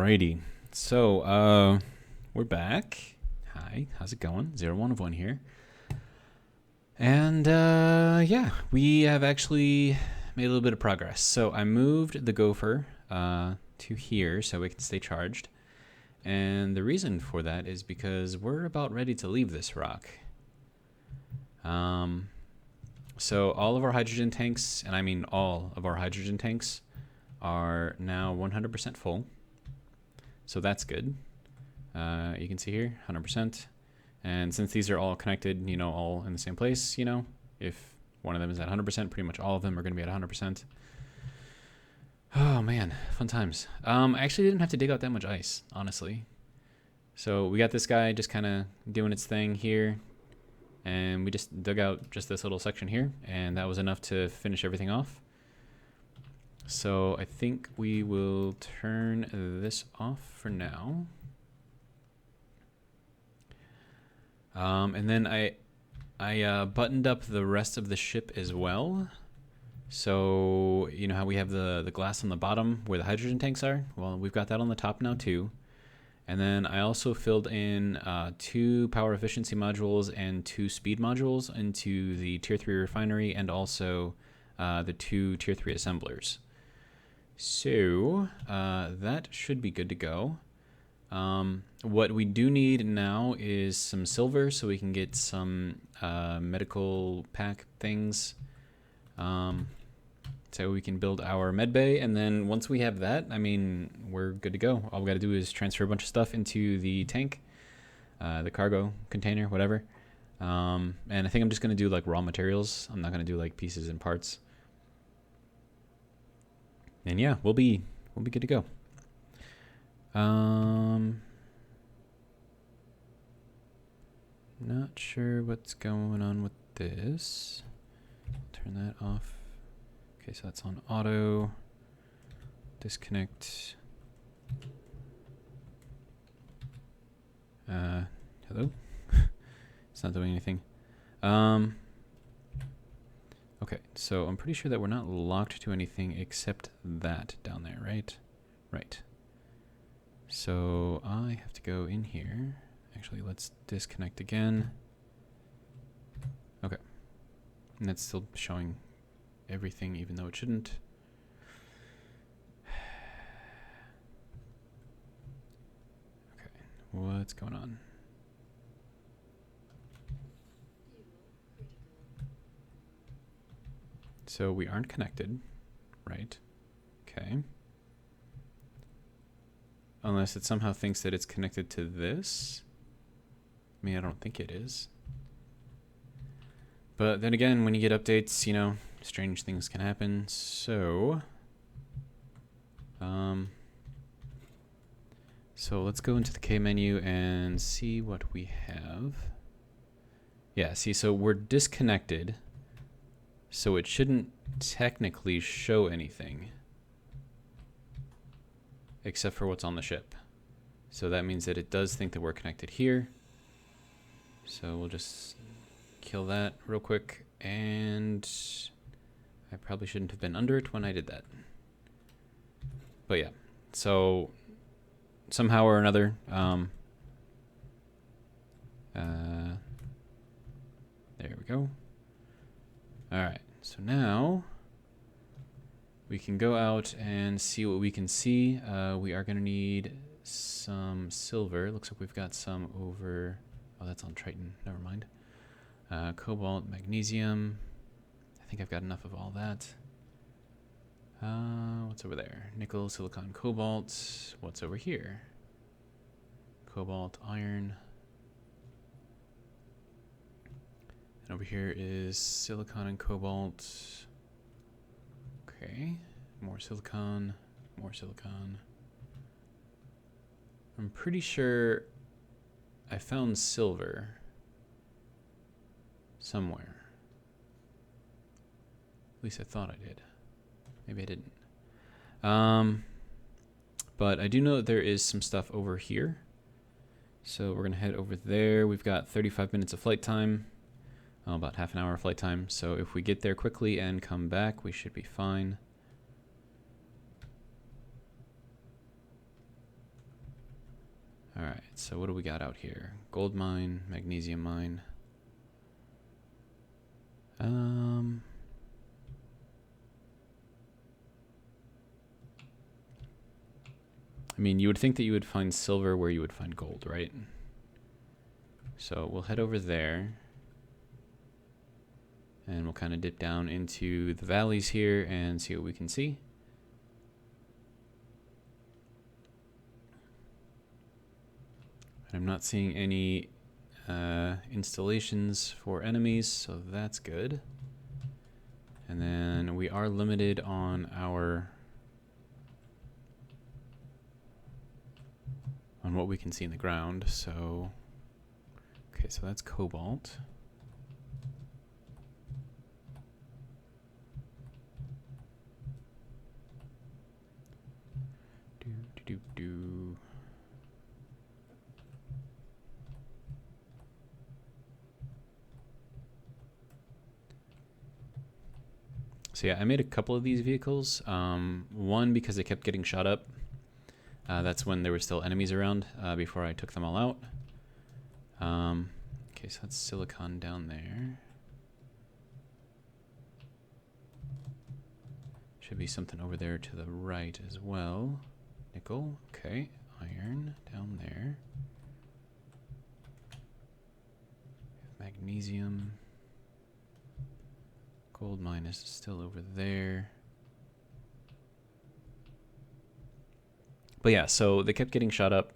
Alrighty. So, we're back. Hi, how's it going? 01 of 1 here. And, yeah, we have actually made a little bit of progress. So I moved the gopher to here so we can stay charged. And the reason for that is because we're about ready to leave this rock. So all of our hydrogen tanks, and I mean all of our hydrogen tanks, are now 100% full. So that's good. You can see here, 100%. And since these are all connected, you know, all in the same place, you know, if one of them is at 100%, pretty much all of them are going to be at 100%. Oh man, fun times. I actually didn't have to dig out that much ice, honestly. So we got this guy just kind of doing its thing here. And we just dug out just this little section here, and that was enough to finish everything off. So I think we will turn this off for now. And then I buttoned up the rest of the ship as well. So you know how we have the glass on the bottom where the hydrogen tanks are? Well, we've got that on the top now too. And then I also filled in 2 power efficiency modules and 2 speed modules into the Tier 3 refinery and also the 2 Tier 3 assemblers. So that should be good to go. What we do need now is some silver so we can get some medical pack things. So we can build our med bay, and then once we have that, I mean, we're good to go. All we got to do is transfer a bunch of stuff into the tank, the cargo container, whatever. And I think I'm just gonna do like raw materials. I'm not gonna do like pieces and parts. And yeah, we'll be good to go. Not sure what's going on with this. Turn that off. Okay, so that's on auto. Disconnect. Hello? It's not doing anything. Okay, so I'm pretty sure that we're not locked to anything except that down there, right? Right. So I have to go in here. Actually, let's disconnect again. Okay. And that's still showing everything even though it shouldn't. Okay, what's going on? So we aren't connected, right? Okay. Unless it somehow thinks that it's connected to this. I mean, I don't think it is. But then again, when you get updates, you know, strange things can happen. So, so let's go into the K menu and see what we have. Yeah, see, so we're disconnected. So it shouldn't technically show anything except for what's on the ship. So that means that it does think that we're connected here. So we'll just kill that real quick, and I probably shouldn't have been under it when I did that. But yeah, so somehow or another, there we go. All right, so now we can go out and see what we can see. We are gonna need some silver. Looks like we've got some over, oh, that's on Triton, never mind. Cobalt, magnesium. I think I've got enough of all that. What's over there? Nickel, silicon, cobalt. What's over here? Cobalt, iron. And over here is silicon and cobalt. Okay, more silicon, more silicon. I'm pretty sure I found silver somewhere. At least I thought I did. Maybe I didn't. But I do know that there is some stuff over here. So we're gonna head over there. We've got 35 minutes of flight time. About half an hour of flight time. So if we get there quickly and come back, we should be fine. Alright, so what do we got out here? Gold mine, magnesium mine. I mean, you would think that you would find silver where you would find gold, right? So we'll head over there. And we'll kind of dip down into the valleys here and see what we can see. I'm not seeing any installations for enemies, so that's good. And then we are limited on what we can see in the ground. So, okay, so that's cobalt. Do. So yeah, I made a couple of these vehicles. One because they kept getting shot up. That's when there were still enemies around before I took them all out. Okay, so that's silicon down there. Should be something over there to the right as well. Nickel, okay. Iron down there. Magnesium. Gold mine is still over there. But yeah, so they kept getting shot up,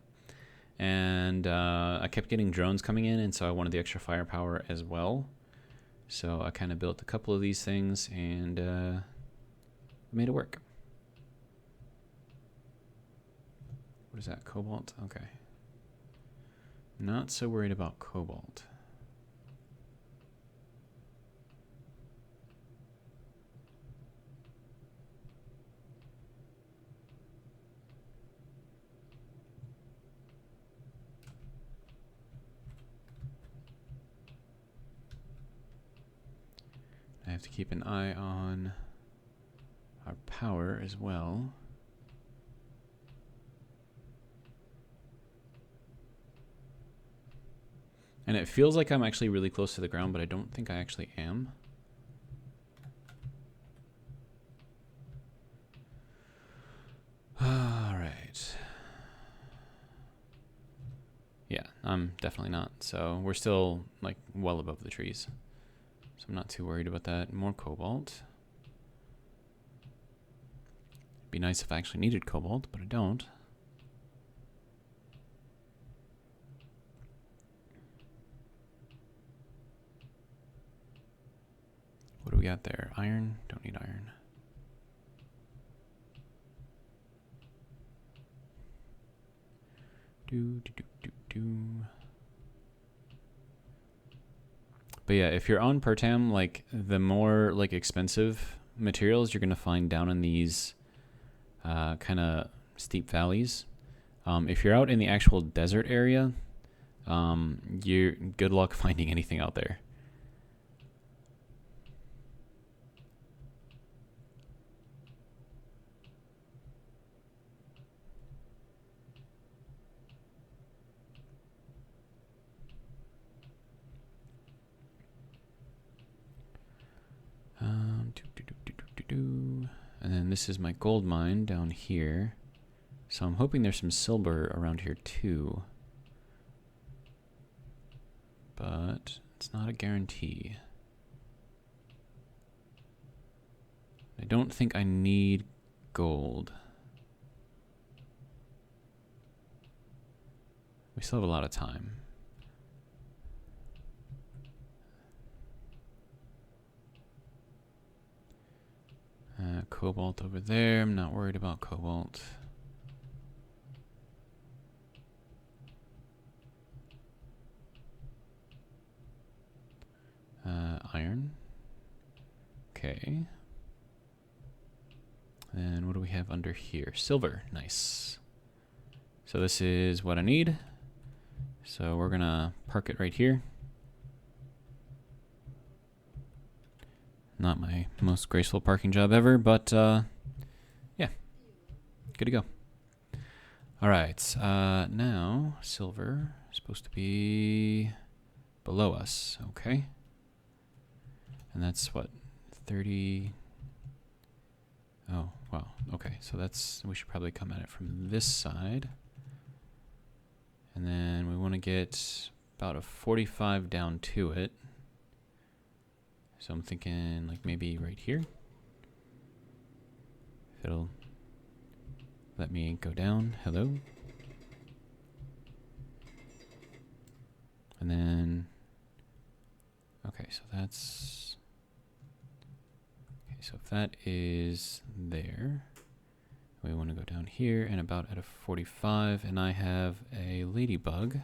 and I kept getting drones coming in, and so I wanted the extra firepower as well. So I kind of built a couple of these things and made it work. What is that? Cobalt? Okay. Not so worried about cobalt. I have to keep an eye on our power as well. And it feels like I'm actually really close to the ground, but I don't think I actually am. All right. Yeah, I'm definitely not. So we're still like well above the trees. So I'm not too worried about that. More cobalt. It'd be nice if I actually needed cobalt, but I don't. What do we got there? Iron? Don't need iron. But yeah, if you're on Pertam, like the more like expensive materials you're gonna find down in these kind of steep valleys. If you're out in the actual desert area, you're good luck finding anything out there. And then this is my gold mine down here. So I'm hoping there's some silver around here too. But it's not a guarantee. I don't think I need gold. We still have a lot of time. Cobalt over there. I'm not worried about cobalt. Iron. Okay. And what do we have under here? Silver. Nice. So this is what I need. So we're gonna park it right here. Not my most graceful parking job ever, but yeah, good to go. All right, now silver is supposed to be below us, okay? And that's what, 30? Oh, wow, okay, so that's, we should probably come at it from this side. And then we want to get about a 45 down to it. So I'm thinking like maybe right here. If it'll let me go down. Hello. And then, okay, so that's, okay, so if that is there, we want to go down here and about at a 45, and I have a ladybug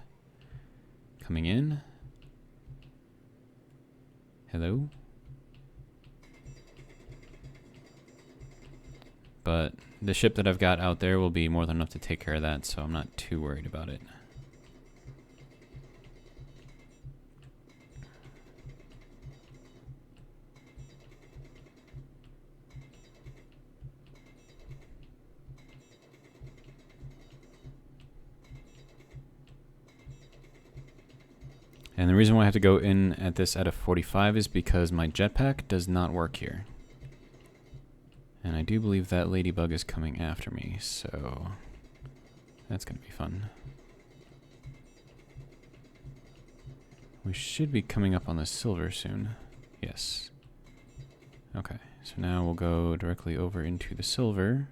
coming in. Hello. But the ship that I've got out there will be more than enough to take care of that, so I'm not too worried about it. And the reason why I have to go in at this at a 45 is because my jetpack does not work here. And I do believe that ladybug is coming after me, so that's going to be fun. We should be coming up on the silver soon. Yes. Okay, so now we'll go directly over into the silver.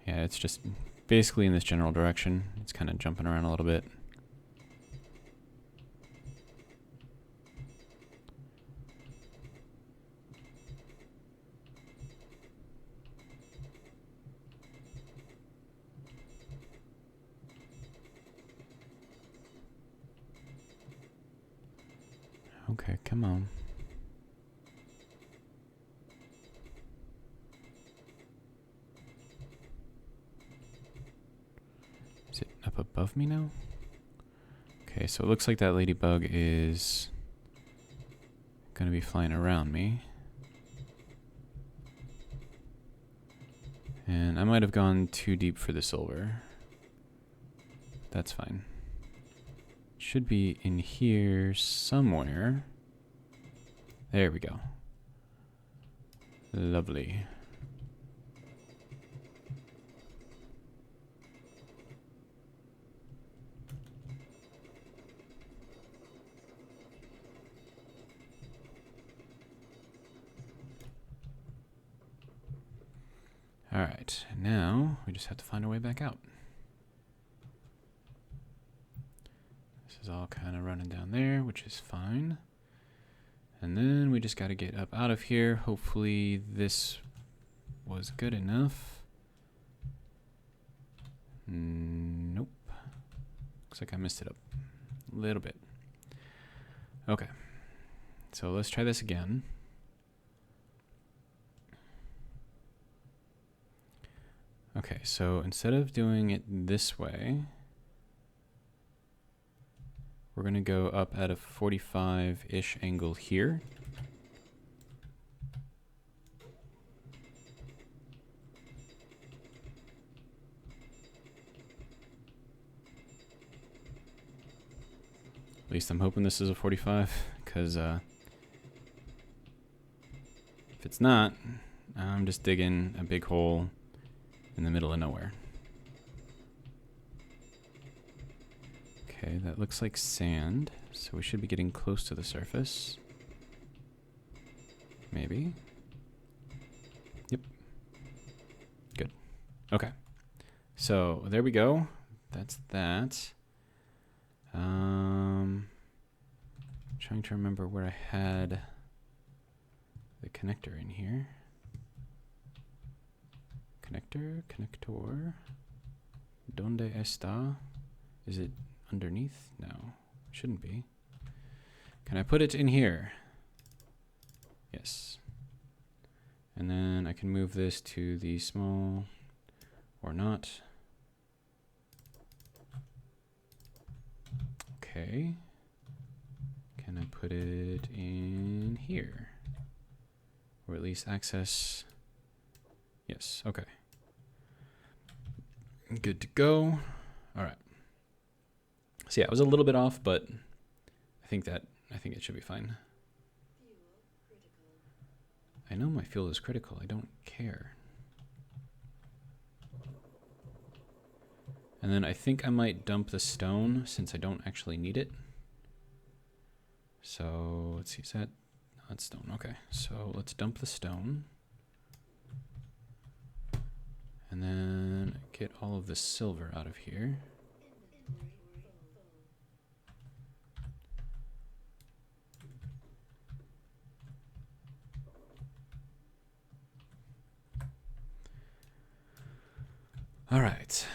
Yeah, it's just basically in this general direction. It's kind of jumping around a little bit. Okay, come on. Is it up above me now? Okay, so it looks like that ladybug is going to be flying around me. And I might have gone too deep for the silver. That's fine. Should be in here somewhere. There we go. Lovely. Alright, now we just have to find a way back out. This is all kind of running down there, which is fine. And then we just got to get up out of here. Hopefully this was good enough. Nope. Looks like I messed it up a little bit. Okay. So let's try this again. Okay, so instead of doing it this way, we're going to go up at a 45-ish angle here. At least I'm hoping this is a 45, because if it's not, I'm just digging a big hole in the middle of nowhere. Okay, that looks like sand, so we should be getting close to the surface. Maybe. Yep. Good. Okay. So there we go. That's that. Trying to remember where I had the connector in here. Connector. ¿Dónde está? Is it underneath? No, shouldn't be. Can I put it in here? Yes. And then I can move this to the small or not. Okay. Can I put it in here? Or at least access Yes, okay. Good to go. All right. So yeah, I was a little bit off, but I think it should be fine. I know my fuel is critical. I don't care. And then I think I might dump the stone since I don't actually need it. So let's see, is that, no, that's stone. Okay, so let's dump the stone. And then get all of the silver out of here. All right.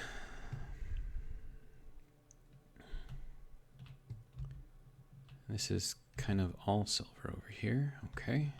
This is kind of all silver over here. Okay.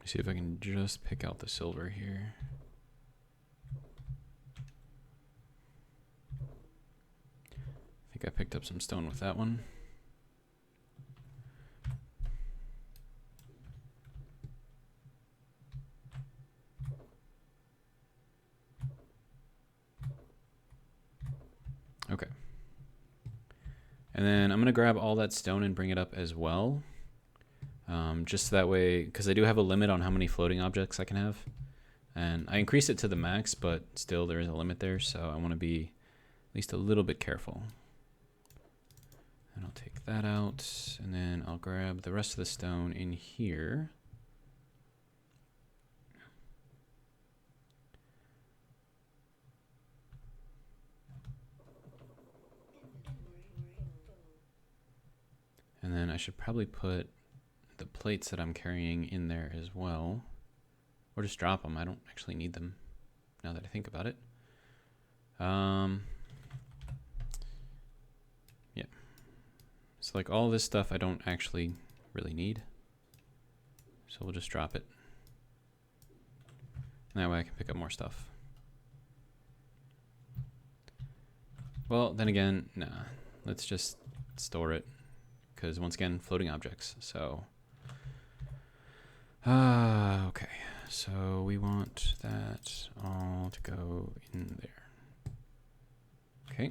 See if I can just pick out the silver here. I think I picked up some stone with that one. Okay. And then I'm going to grab all that stone and bring it up as well. Just that way, because I do have a limit on how many floating objects I can have. And I increased it to the max, but still there is a limit there, so I want to be at least a little bit careful. And I'll take that out, and then I'll grab the rest of the stone in here. And then I should probably put the plates that I'm carrying in there as well. Or just drop them. I don't actually need them now that I think about it. Yeah. So like all this stuff I don't actually really need. So we'll just drop it. And that way I can pick up more stuff. Well, then again, nah. Let's just store it. Because once again, floating objects. So, okay. So we want that all to go in there. Okay.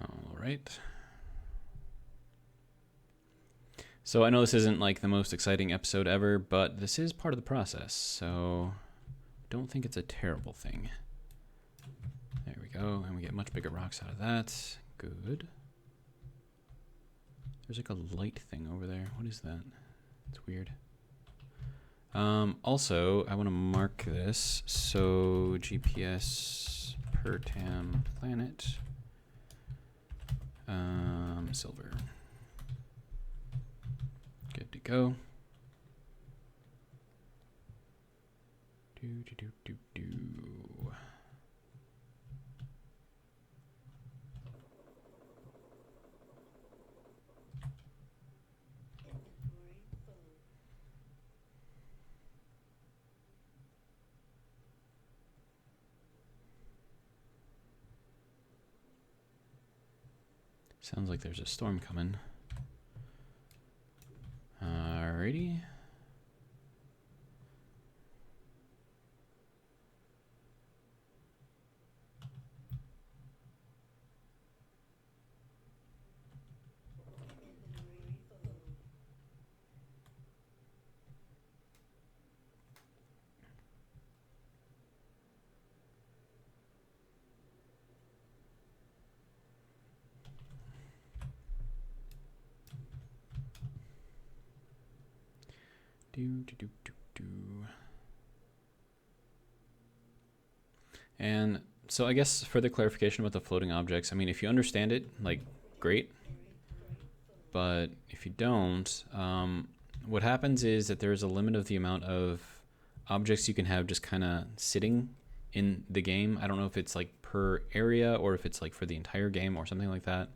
All right. So I know this isn't like the most exciting episode ever, but this is part of the process, so don't think it's a terrible thing. There we go, and we get much bigger rocks out of that. Good. There's like a light thing over there. What is that? It's weird. Also, I want to mark this. So GPS per tam planet. Silver. Good to go. Do. Sounds like there's a storm coming. Alrighty. And so I guess further clarification about the floating objects. I mean, if you understand it, like, great. But if you don't, what happens is that there's a limit of the amount of objects you can have just kind of sitting in the game. I don't know if it's like per area or if it's like for the entire game or something like that.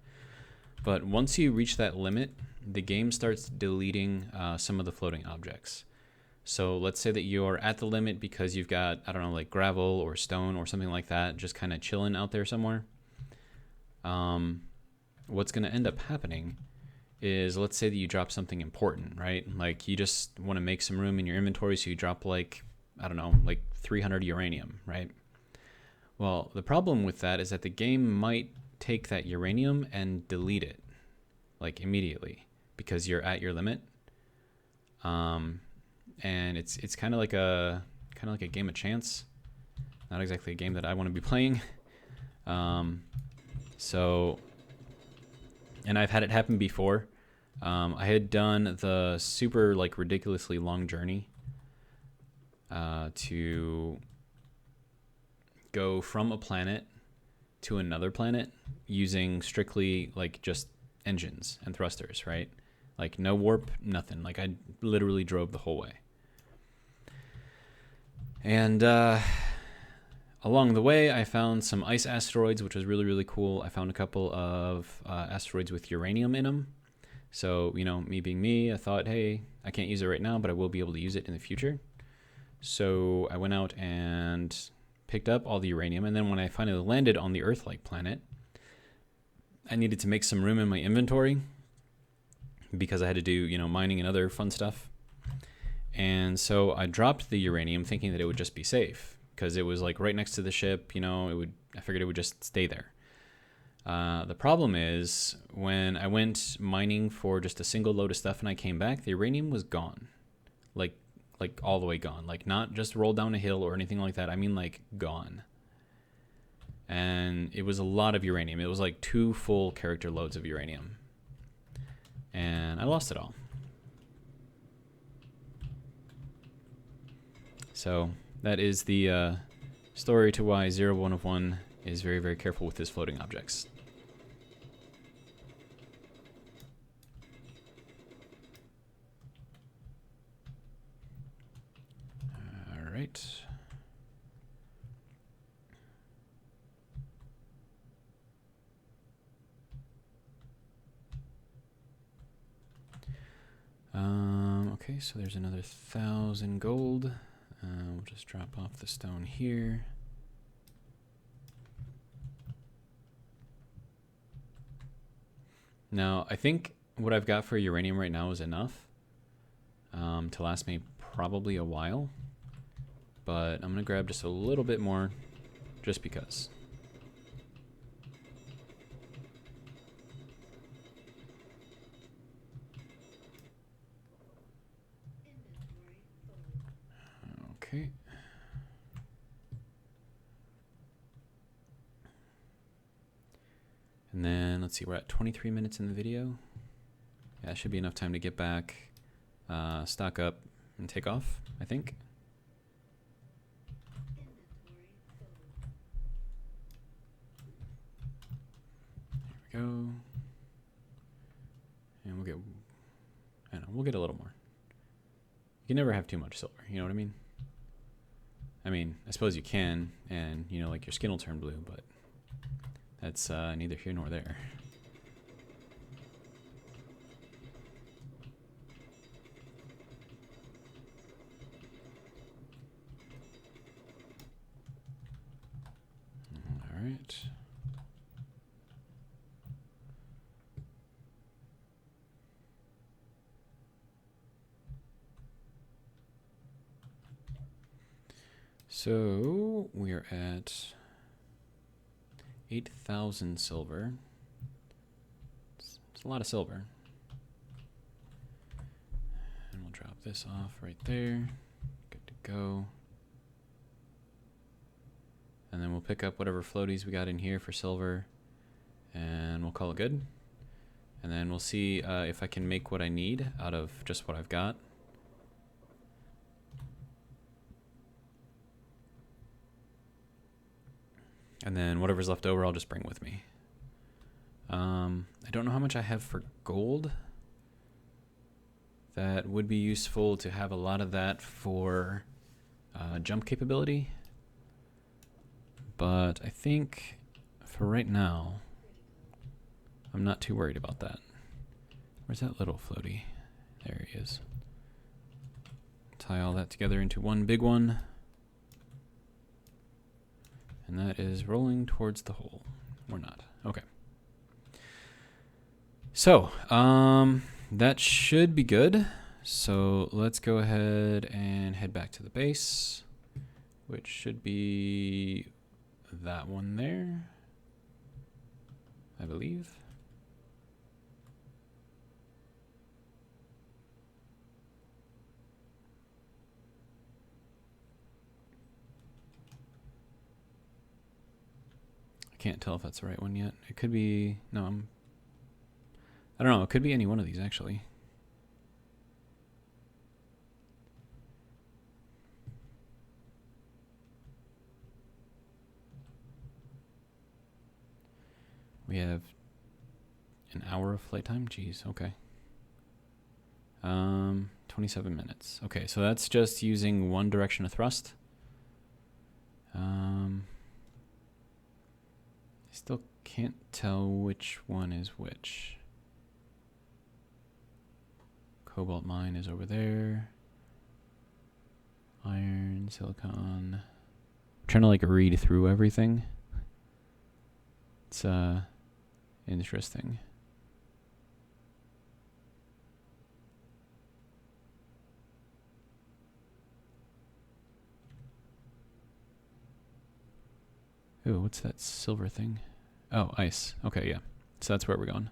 But once you reach that limit, the game starts deleting some of the floating objects. So let's say that you're at the limit because you've got, I don't know, like gravel or stone or something like that, just kind of chilling out there somewhere. What's going to end up happening is, let's say that you drop something important, right? Like you just want to make some room in your inventory, so you drop like, I don't know, like 300 uranium, right? Well, the problem with that is that the game might take that uranium and delete it like immediately because you're at your limit. And it's kind of like a game of chance, not exactly a game that I want to be playing. So, and I've had it happen before. I had done the super like ridiculously long journey to go from a planet to another planet using strictly like just engines and thrusters, right? Like no warp, nothing. Like I literally drove the whole way. And along the way, I found some ice asteroids, which was really, really cool. I found a couple of asteroids with uranium in them. So, you know, me being me, I thought, hey, I can't use it right now, but I will be able to use it in the future. So I went out and picked up all the uranium. And then when I finally landed on the Earth-like planet, I needed to make some room in my inventory because I had to do, you know, mining and other fun stuff. And so I dropped the uranium thinking that it would just be safe because it was like right next to the ship, you know, I figured it would just stay there. The problem is when I went mining for just a single load of stuff and I came back, the uranium was gone. Like all the way gone. Like not just rolled down a hill or anything like that. I mean like gone. And it was a lot of uranium. It was like 2 full character loads of uranium. And I lost it all. So that is the story to why 01 of 1 is very, very careful with his floating objects. All right. Okay, so there's another 1,000 gold. We'll just drop off the stone here. Now, I think what I've got for uranium right now is enough to last me probably a while. But I'm going to grab just a little bit more just because. Okay. And then let's see, we're at 23 minutes in the video. Yeah, that should be enough time to get back, stock up, and take off, I think. There we go. And we'll get, I don't know, we'll get a little more. You can never have too much silver, you know what I mean? I mean, I suppose you can, and, you know, like your skin will turn blue, but that's neither here nor there. All right. So we're at 8,000 silver. It's a lot of silver. And we'll drop this off right there. Good to go. And then we'll pick up whatever floaties we got in here for silver. And we'll call it good. And then we'll see if I can make what I need out of just what I've got. And then whatever's left over, I'll just bring with me. I don't know how much I have for gold. That would be useful to have a lot of that for jump capability. But I think for right now, I'm not too worried about that. Where's that little floaty? There he is. Tie all that together into one big one. And that is rolling towards the hole. Or not. Okay. So, that should be good. So let's go ahead and head back to the base, which should be that one there, I believe. I can't tell if that's the right one yet. It could be, no, I don't know, it could be any one of these actually. We have an hour of flight time? Jeez, okay. 27 minutes. Okay, so that's just using one direction of thrust. I still can't tell which one is which. Cobalt mine is over there. Iron, silicon. I'm trying to like read through everything. It's interesting. Ooh, what's that silver thing? Oh, ice. Okay, yeah. So that's where we're going.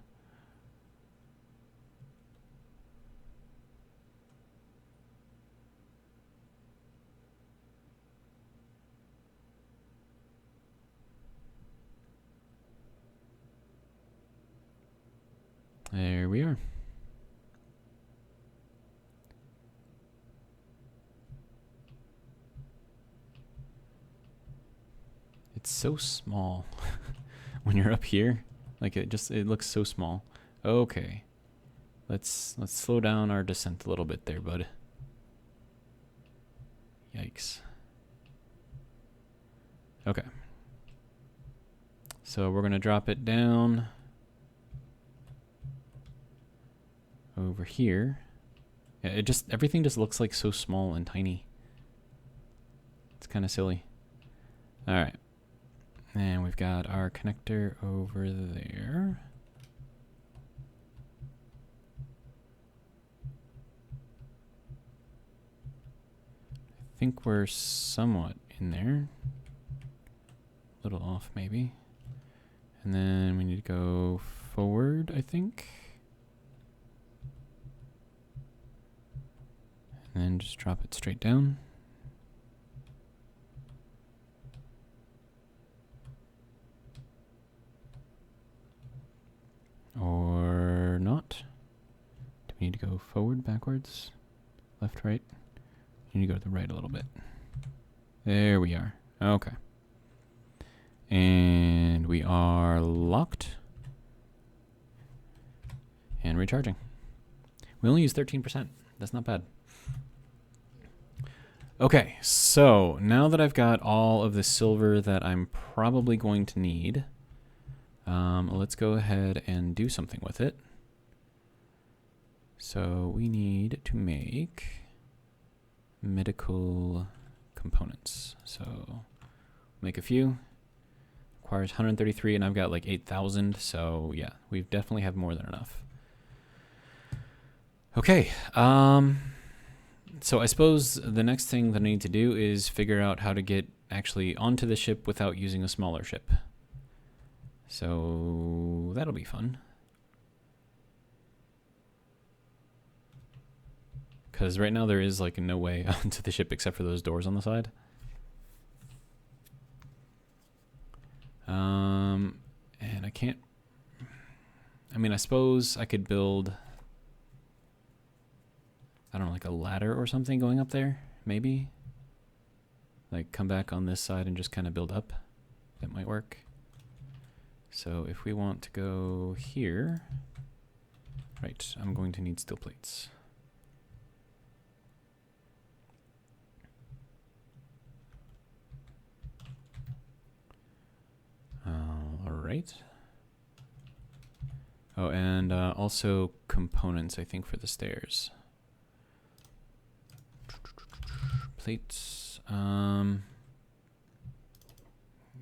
There we are. It's so small when you're up here. Like it looks so small. Okay. Let's slow down our descent a little bit there, bud. Yikes. Okay. So we're gonna drop it down over here. Yeah, everything just looks like so small and tiny. It's kind of silly. All right. And we've got our connector over there. I think we're somewhat in there. A little off maybe. And then we need to go forward, I think. And then just drop it straight down. Or not. Do we need to go forward, backwards, left, right? You need to go to the right a little bit. There we are. Okay. And we are locked. And recharging. We only use 13%. That's not bad. Okay, so now that I've got all of the silver that I'm probably going to need, let's go ahead and do something with it. So we need to make medical components. So make a few. Requires 133 and I've got like 8,000. So yeah, we definitely have more than enough. Okay. So I suppose the next thing that I need to do is figure out how to get actually onto the ship without using a smaller ship. So that'll be fun. Because right now there is like no way onto the ship except for those doors on the side. And I can't... I mean, I suppose I could build... I don't know, like a ladder or something going up there, maybe? Like come back on this side and just kind of build up. that might work. So if we want to go here, right, I'm going to need steel plates. All right. Oh, and also components, I think, for the stairs. Plates.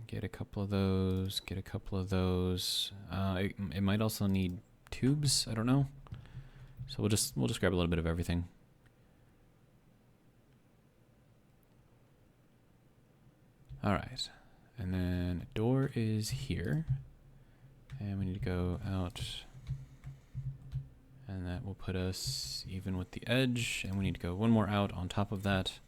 Get a couple of those. Get a couple of those. It might also need tubes. I don't know. So we'll just grab a little bit of everything. All right, and then a door is here, and we need to go out, and that will put us even with the edge, and we need to go one more out on top of that.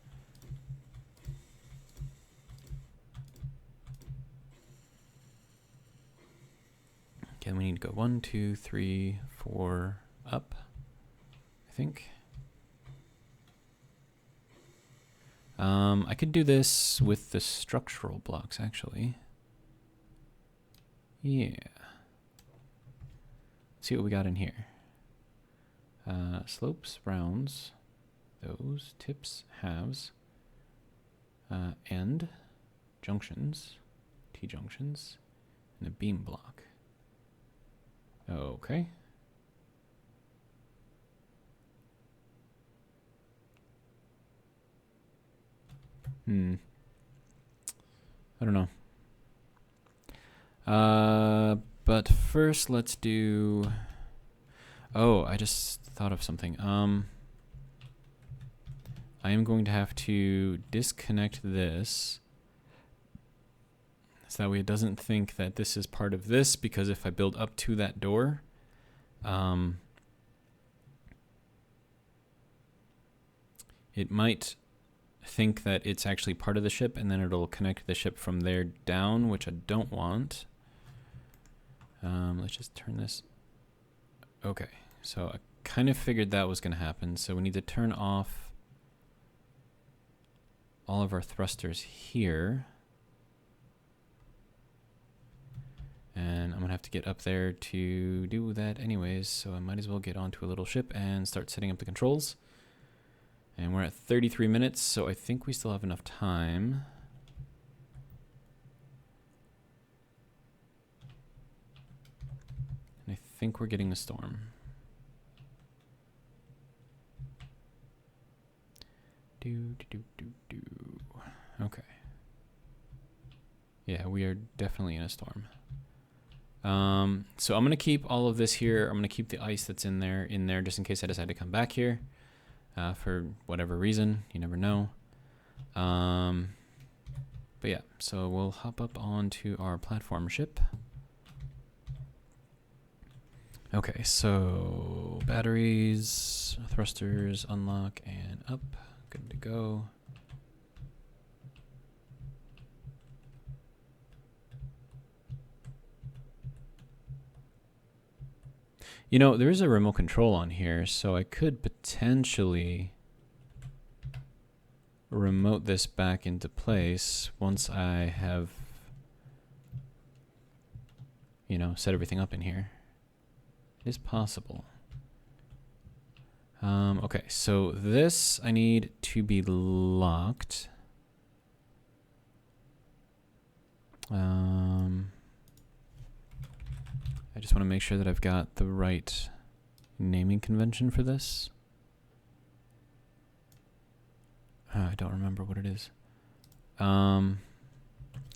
Okay, we need to go 1, 2, 3, 4 up, I think. I could do this with the structural blocks, actually. Yeah. Let's see what we got in here. Slopes, rounds, those, tips, halves, end, junctions, T-junctions, and a beam block. Okay. I don't know. But first let's do... Oh, I just thought of something. I am going to have to disconnect this so that way it doesn't think that this is part of this, because if I build up to that door, it might think that it's actually part of the ship, and then it'll connect the ship from there down, which I don't want. Let's just turn this. Okay, so I kind of figured that was going to happen, so we need to turn off all of our thrusters here. And I'm going to have to get up there to do that anyways, so I might as well get onto a little ship and start setting up the controls. And we're at 33 minutes, so I think we still have enough time. And I think we're getting the storm. Okay. Yeah, we are definitely in a storm. So I'm going to keep all of this here. I'm going to keep the ice that's in there just in case I decide to come back here. For whatever reason, you never know. But yeah, so we'll hop up onto our platform ship. Okay, so batteries, thrusters, unlock, and up. Good to go. You know, there is a remote control on here, so I could potentially remote this back into place once I have, you know, set everything up in here. It is possible. Okay, so this I need to be locked. I just want to make sure that I've got the right naming convention for this. I don't remember what it is. I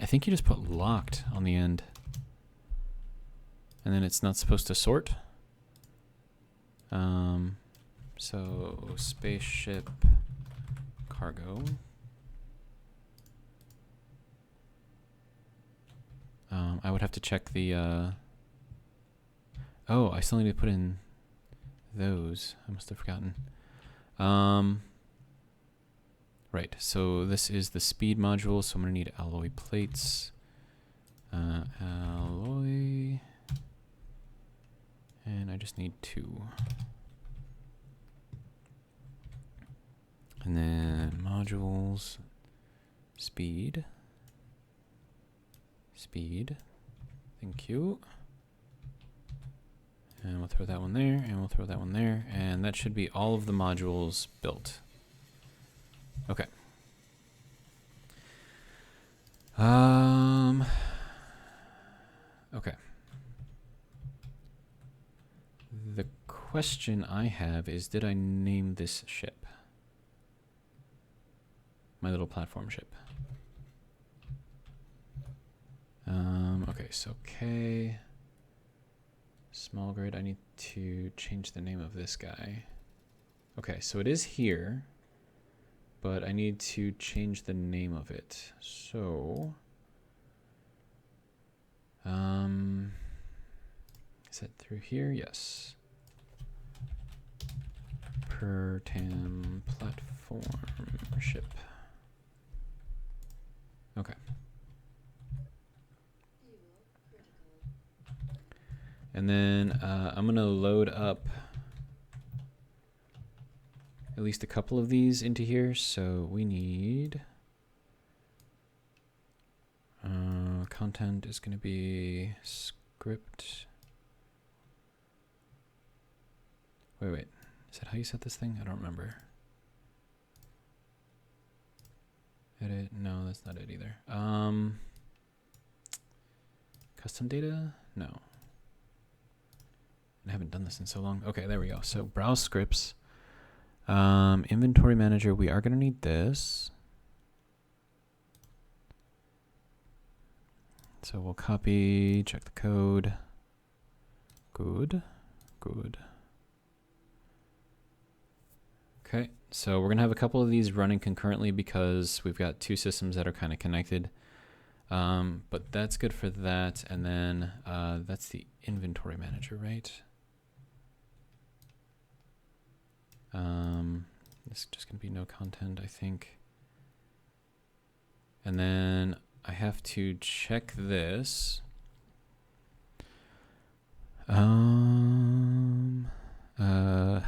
think you just put locked on the end. And then it's not supposed to sort. So spaceship cargo. I would have to check the oh, I still need to put in those. I must have forgotten. Right, so this is the speed module, so I'm going to need alloy plates. Alloy. And I just need 2. And then modules, speed, Speed. Thank you. And we'll throw that one there, and we'll throw that one there, and that should be all of the modules built. Okay. Okay. The question I have is, did I name this ship? My little platform ship. Okay, so K. Small grid, I need to change the name of this guy. Okay, so it is here, but I need to change the name of it. So, is that through here? Yes. Per tam platform ship. Okay. And then I'm going to load up at least a couple of these into here. So we need content is going to be script. Wait. Is that how you set this thing? I don't remember. Edit. No, that's not it either. Custom data? No. I haven't done this in so long. Okay, there we go. So browse scripts. Inventory manager, we are going to need this. So we'll copy, check the code. Good. Okay, so we're going to have a couple of these running concurrently because we've got two systems that are kind of connected. But that's good for that. And then that's the inventory manager, right? This is just going to be no content, I think. And then I have to check this.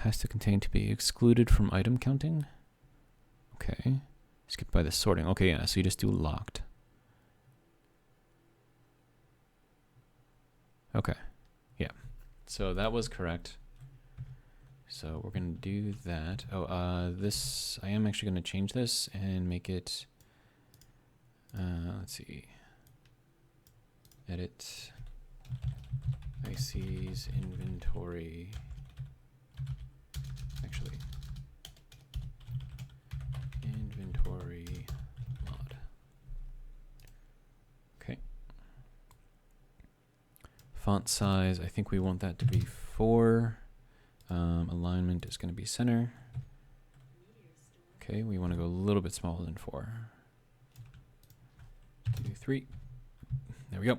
Has to contain to be excluded from item counting. Okay. Skip by the sorting. Okay, yeah, so you just do locked. Okay. Yeah. So that was correct. So we're going to do that. Oh, this, I am actually going to change this and make it, let's see, edit IC's inventory, actually, inventory mod. Okay. Font size, I think we want that to be 4. Alignment is going to be center. Okay, we want to go a little bit smaller than 4. 2, 3. There we go.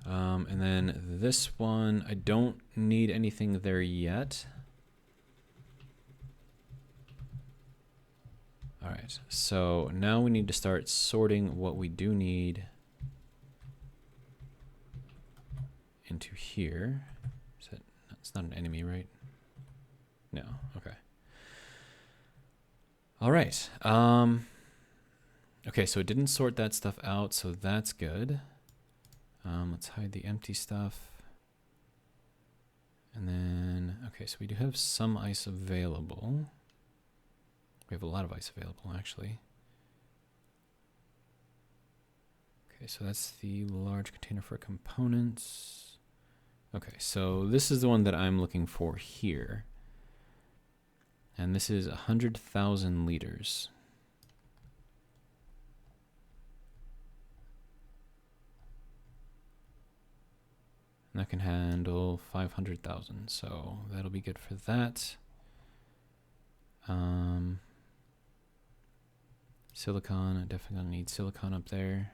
And then this one, I don't need anything there yet. All right, so now we need to start sorting what we do need into here. Is that, it's not an enemy, right? No, okay. All right. Okay, so it didn't sort that stuff out, so that's good. Let's hide the empty stuff. And then, okay, so we do have some ice available. We have a lot of ice available, actually. Okay, so that's the large container for components. Okay, so this is the one that I'm looking for here. And this is 100,000 liters. And that can handle 500,000, so that'll be good for that. Silicon, I definitely gonna need silicon up there.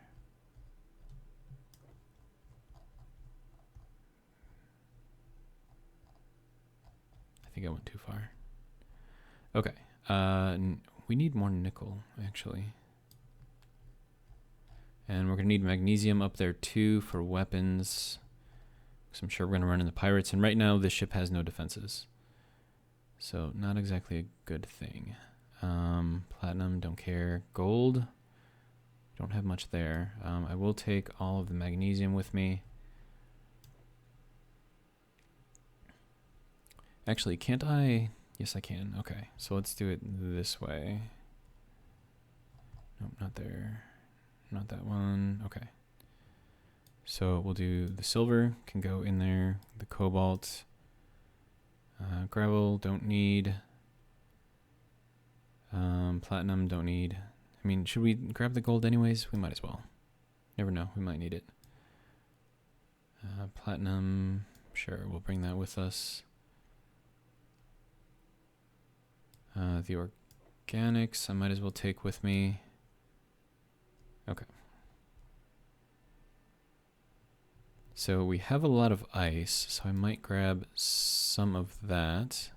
I think I went too far. Okay, we need more nickel, actually. And we're gonna need magnesium up there too for weapons. So I'm sure we're gonna run into pirates, and right now this ship has no defenses. So not exactly a good thing. Platinum, don't care. Gold, don't have much there. I will take all of the magnesium with me. Actually, can't I? Yes, I can. Okay, so let's do it this way. Nope, not there. Not that one. Okay. So we'll do the silver, can go in there. The cobalt. Gravel, don't need. Platinum, don't need. I mean, should we grab the gold anyways? We might as well. Never know, we might need it. Platinum, sure, we'll bring that with us. The organics, I might as well take with me. Okay. So we have a lot of ice, so I might grab some of that.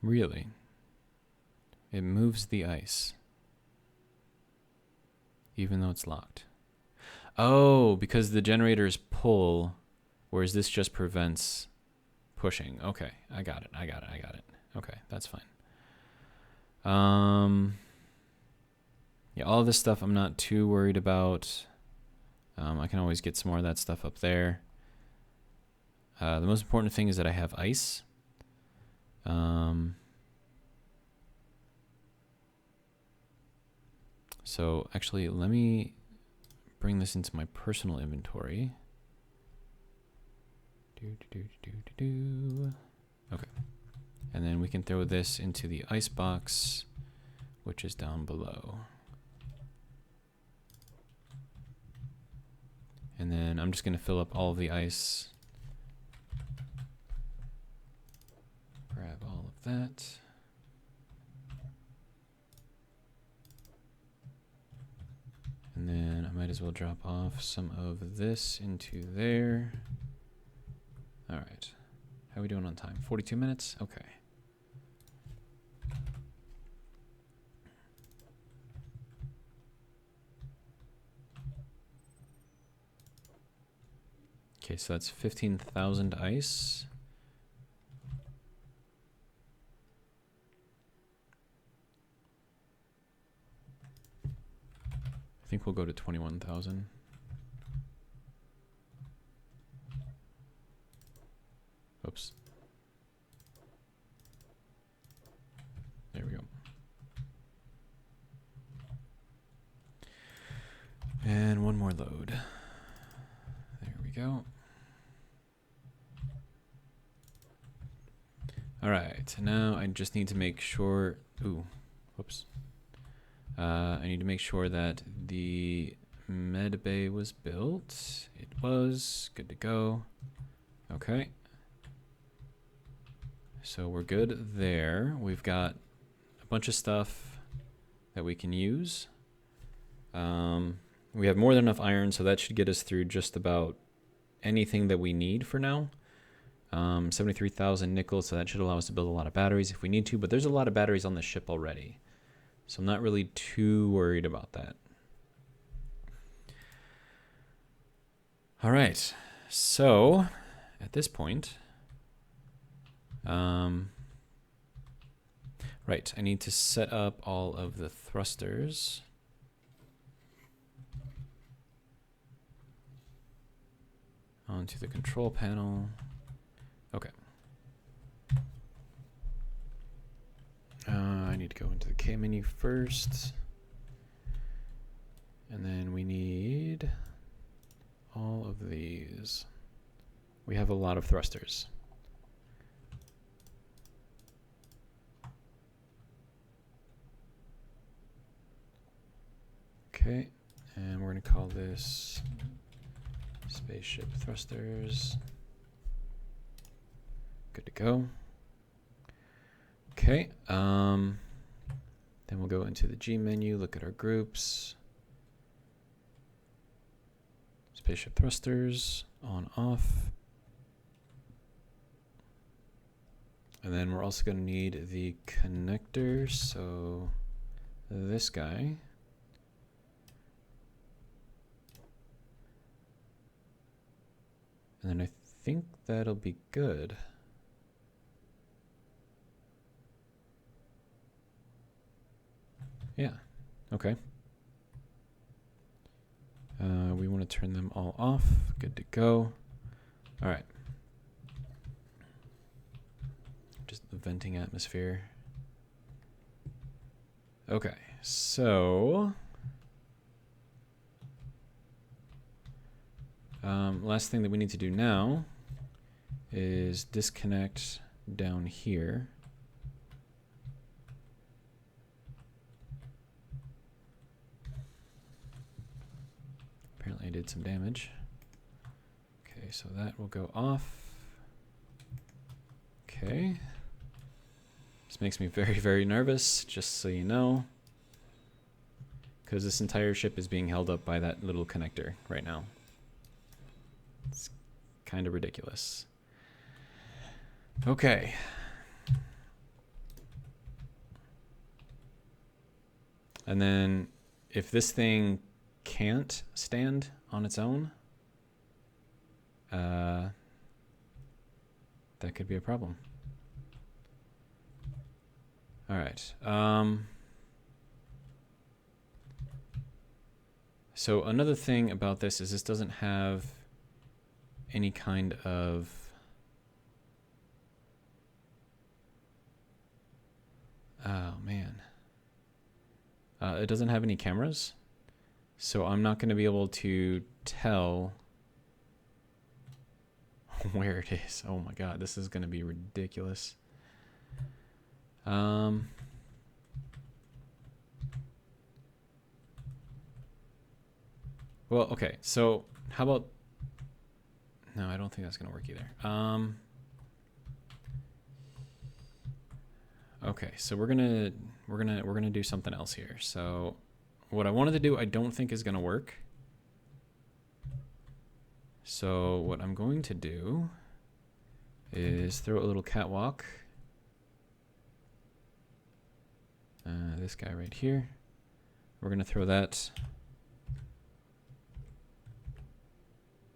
Really? It moves the ice, even though it's locked. Oh, because the generators pull, whereas this just prevents pushing. Okay, I got it. Okay, that's fine. Yeah, all of this stuff I'm not too worried about. I can always get some more of that stuff up there. The most important thing is that I have ice. So actually, let me bring this into my personal inventory. Okay. And then we can throw this into the ice box, which is down below. And then I'm just going to fill up all of the ice. Grab all of that. And then I might as well drop off some of this into there. All right. How are we doing on time? 42 minutes? Okay. Okay, so that's 15,000 ice. I think we'll go to 21,000. Oops. There we go. And one more load. There we go. All right, now I just need to make sure, ooh, whoops. I need to make sure that the med bay was built. It was, good to go. Okay. So we're good there. We've got a bunch of stuff that we can use. We have more than enough iron, so that should get us through just about anything that we need for now. 73,000 nickel, so that should allow us to build a lot of batteries if we need to, but there's a lot of batteries on the ship already. So I'm not really too worried about that. All right, so at this point, right, I need to set up all of the thrusters. Onto the control panel. Okay. I need to go into the K menu first. And then we need all of these. We have a lot of thrusters. Okay, and we're going to call this spaceship thrusters. Good to go. Okay, then we'll go into the G menu, look at our groups. Spaceship thrusters, on, off. And then we're also going to need the connector, so this guy. And then I think that'll be good. Yeah, okay. We want to turn them all off. Good to go. All right. Just the venting atmosphere. Okay, so last thing that we need to do now is disconnect down here. Apparently I did some damage. Okay, so that will go off. Okay. This makes me very, very nervous, just so you know. Because this entire ship is being held up by that little connector right now. It's kind of ridiculous. Okay. And then if this thing can't stand on its own, that could be a problem. All right. So another thing about this is this doesn't have any kind of oh man. It doesn't have any cameras, so I'm not going to be able to tell where it is. Oh my god, this is going to be ridiculous. Well, okay, so how about, no, I don't think that's going to work either. Okay, so we're gonna do something else here. So what I wanted to do, I don't think is gonna work. So what I'm going to do is throw a little catwalk. This guy right here. We're gonna throw that.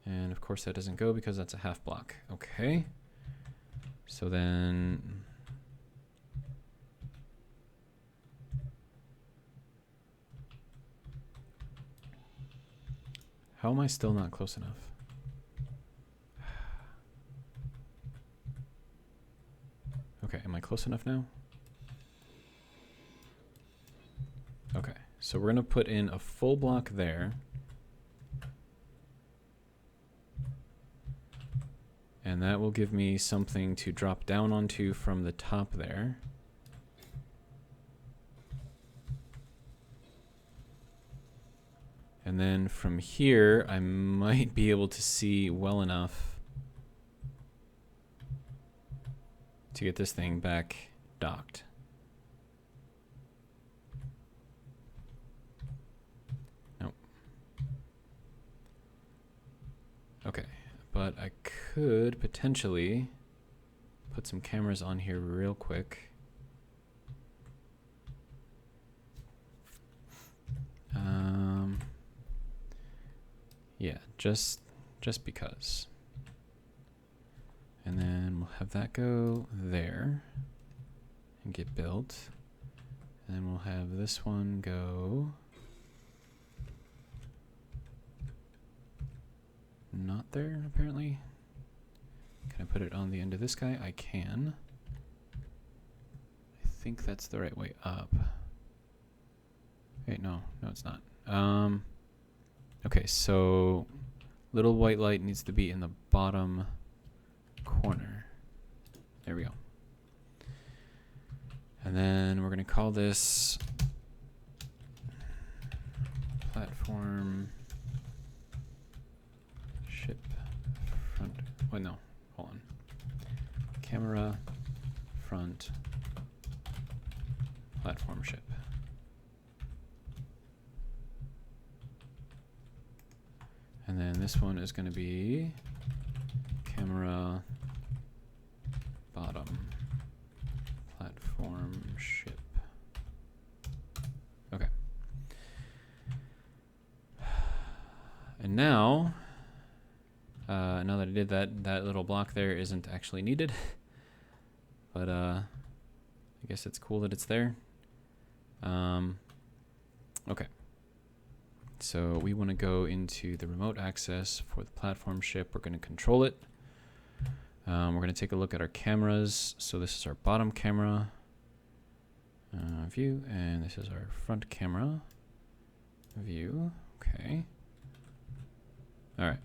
And of course that doesn't go because that's a half block. Okay. So then how am I still not close enough? Okay, am I close enough now? Okay, so we're gonna put in a full block there. And that will give me something to drop down onto from the top there. And then from here, I might be able to see well enough to get this thing back docked. Nope. Okay, but I could potentially put some cameras on here real quick. Yeah, just because. And then we'll have that go there and get built. And then we'll have this one go not there, apparently. Can I put it on the end of this guy? I can. I think that's the right way up. Wait, no, it's not. Okay, so little white light needs to be in the bottom corner. There we go. And then we're going to call this platform ship front. Wait, no, hold on. Camera front platform ship. And then this one is going to be camera bottom platform ship. Okay. And now Now that I did that, that little block there isn't actually needed. But I guess it's cool that it's there. Okay. So we want to go into the remote access for the platform ship. We're going to control it. We're going to take a look at our cameras. So this is our bottom camera view, and this is our front camera view. Okay. All right.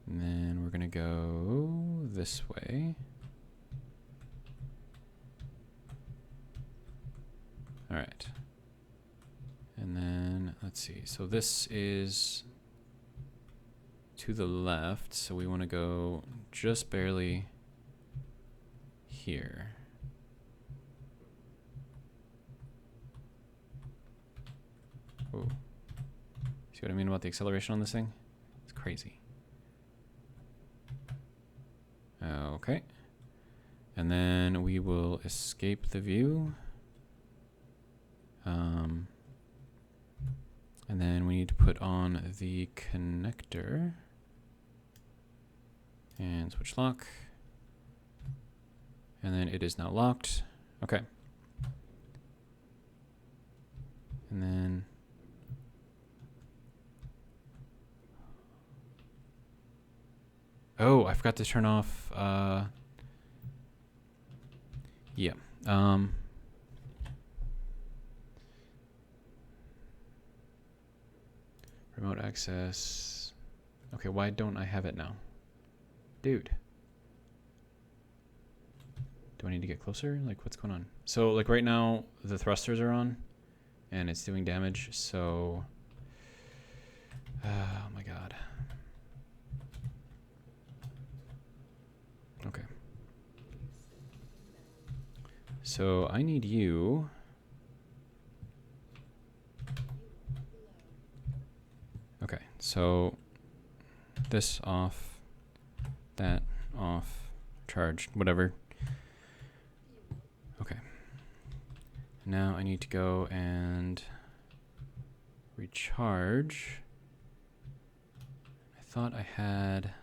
And then we're going to go this way. All right. And then let's see. So this is to the left. So we want to go just barely here. Oh. See what I mean about the acceleration on this thing? It's crazy. Okay. And then we will escape the view. And then we need to put on the connector and switch lock. And then it is now locked. Okay. And then oh, I forgot to turn off yeah. Remote access. Okay, why don't I have it now? Dude. Do I need to get closer? Like, what's going on? So, like, right now, the thrusters are on, and it's doing damage, so... oh, my God. Okay. So, I need you... Okay, so this off, that off, charged, whatever. Okay. Now I need to go and recharge. I thought I had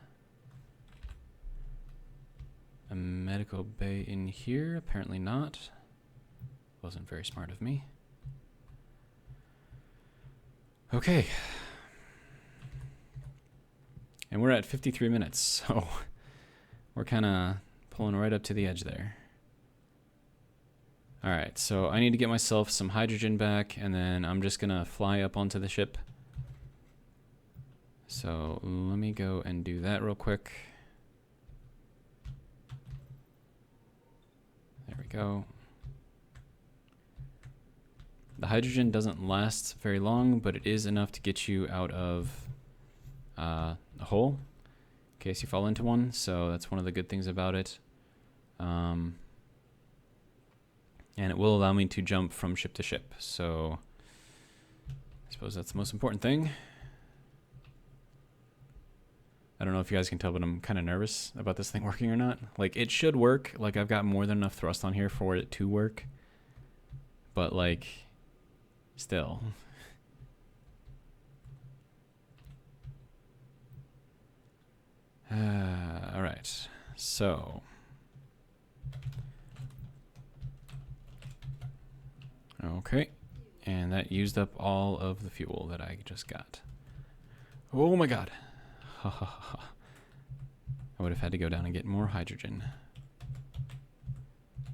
a medical bay in here. Apparently not. Wasn't very smart of me. Okay. And we're at 53 minutes, so we're kind of pulling right up to the edge there. All right, so I need to get myself some hydrogen back, and then I'm just going to fly up onto the ship. So let me go and do that real quick. There we go. The hydrogen doesn't last very long, but it is enough to get you out of a hole in case you fall into one, so that's one of the good things about it. And it will allow me to jump from ship to ship, so I suppose that's the most important thing. I don't know if you guys can tell, but I'm kind of nervous about this thing working or not. Like, it should work. Like, I've got more than enough thrust on here for it to work, but like, still. All right, so okay, and that used up all of the fuel that I just got. Oh my God. I would have had to go down and get more hydrogen.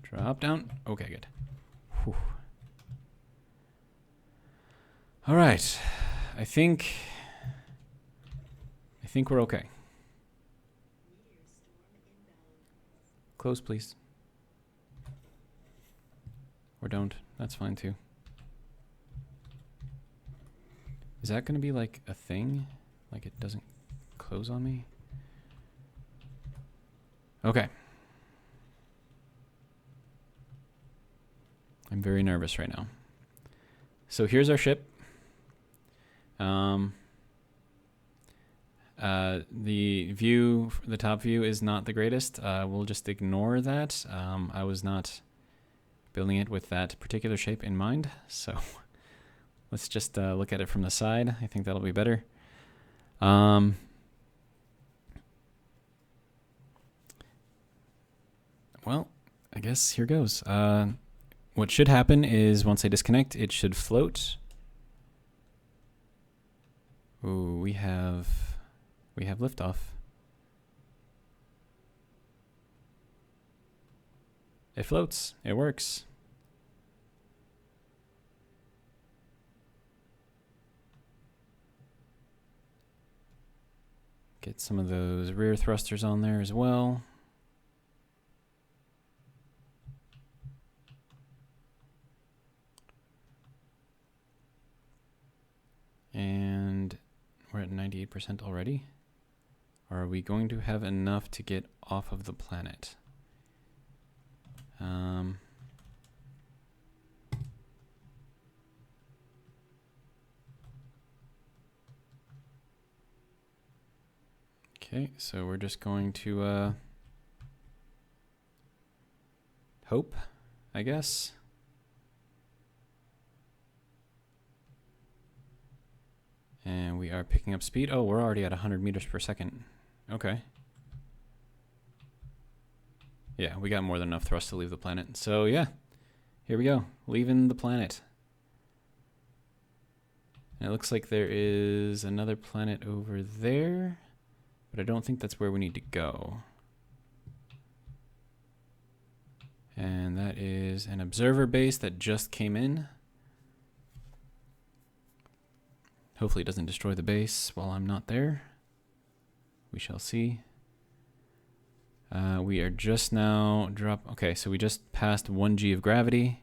Drop down. Okay, good. Whew. All right, I think we're okay. Close, please. Or don't. That's fine too. Is that going to be like a thing? Like it doesn't close on me? Okay. I'm very nervous right now. So here's our ship. The view, the top view is not the greatest. We'll just ignore that. I was not building it with that particular shape in mind. So let's just look at it from the side. I think that'll be better. Well, I guess here goes. What should happen is once I disconnect, it should float. Ooh, we have liftoff. It floats. It works. Get some of those rear thrusters on there as well. And we're at 98% already. Are we going to have enough to get off of the planet? Okay, so we're just going to hope, I guess. And we are picking up speed. Oh, we're already at 100 meters per second. Okay. Yeah, we got more than enough thrust to leave the planet. So yeah, here we go, leaving the planet. And it looks like there is another planet over there, but I don't think that's where we need to go. And that is an observer base that just came in. Hopefully it doesn't destroy the base while I'm not there. We shall see. We are just now okay, so we just passed 1 g of gravity.